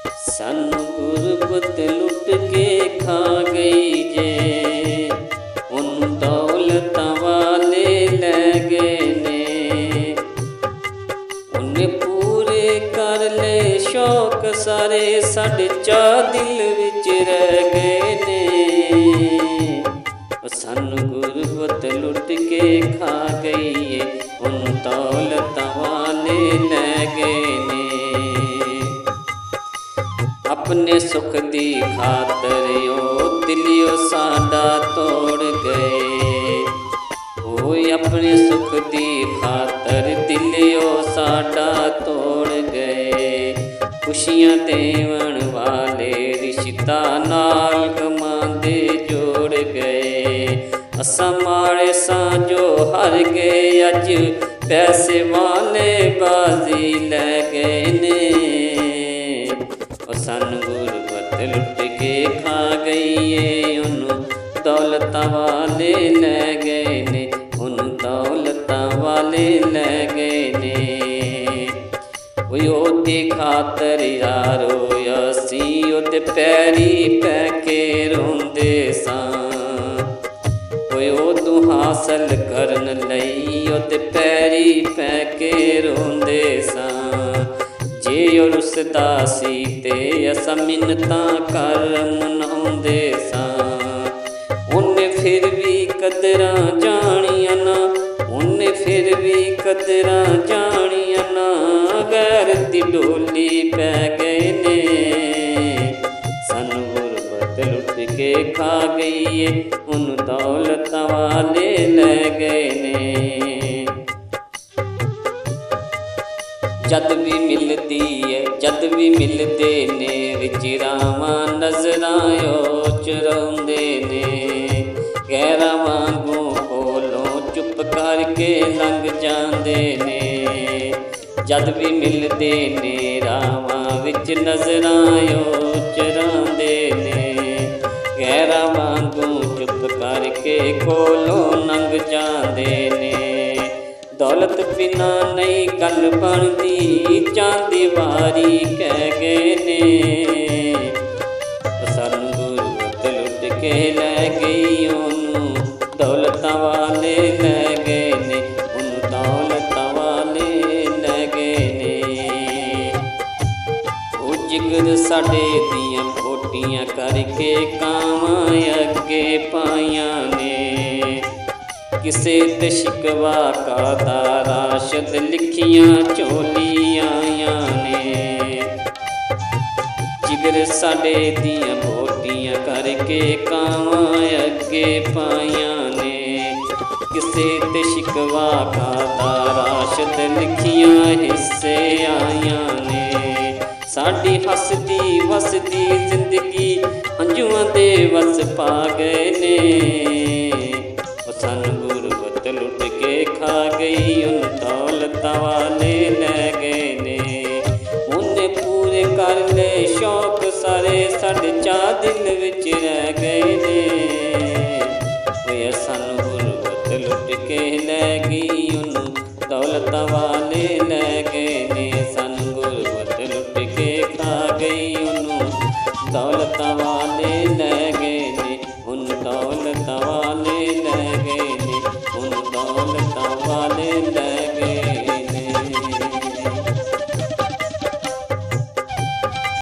सानू गुरबत लुट के खा गई जे, उन दौलत वाले लै गए ने। उन्हें पूरे कर ले शौक सारे, साढ़े चा दिल विच रह गए ने। सानू गुरबत लुट के खा गई है, उन दौलत वाले लै गए ने। अपने सुख दी खातर ओ दिलियो साडा तोड़ गए। ओ अपने सुख दी खातर दिलियो साडा तोड़ गए। खुशियां देवन वाले रिश्ता नाल गमांदे जोड़ गए। असां माड़े सां जो हार गए, अज पैसे वाले बाजी लै गए ने। सानू गुरबत लुट के खा गई है, उन्हों दौलत वाले लै गए ने। उन दौलत वाले लै गए ने। ओदी खातर यारो असी ओदे पैरी पै के रोंदे सां। ओदू हासिल करन लई ओदे पैरी पै के रोंदे सां। जे रुसदा सी ते असां मिन्नतां कर मनाउंदे सां। उन्ने फिर भी कदरां जाणियां ना, उन्ने फिर भी कदरां जाणियां ना। गैर दी डोली पै गए ने। सानू गुरबत लुट के खा गई है, उन दौलत वाले लै गए ने। जद भी मिलदी है जद भी मिलदे ने, विच रावां नज़रां चुराउंदे ने। गैरां वांगू कोलों चुप करके लंघ जांदे ने। जद भी मिलदे ने रावां विच नज़रां चुराउंदे ने। गैरां वांगू चुप करके कोलों लंघ जांदे ने। दौलत बिना नहीं गल बनदी, चांदी वारी कह गए ने। सानू गुरबत लुट के लै गई, उन्हों दौलत वाले लै गए ने। उन दौलत वाले लै गए ने। ओ जिगर साडे दियां पोटियां करके कावां अगे पाइयां ने। किसे ते शिकवा कादा राशद लिखियां झोली आइयां ने। जिगर साडे दियां बोटियां करके कावां अगे पाइयां ने। किसे ते शिकवा कादा राशद लिखियां हिस्से आइयां ने। साडी हसदी वसदी जिंदगी हंजुआं दे वस पा गए ने। सानू गुरबत लुट के खा गई, उन दौलत वाले लै गए ने। उन्हें पूरे कर ले शौक सारे, साढ़े चा दिल विच रह गए ने। सानू गुरबत लुट के लै गई, उन दौलत वाले लै गए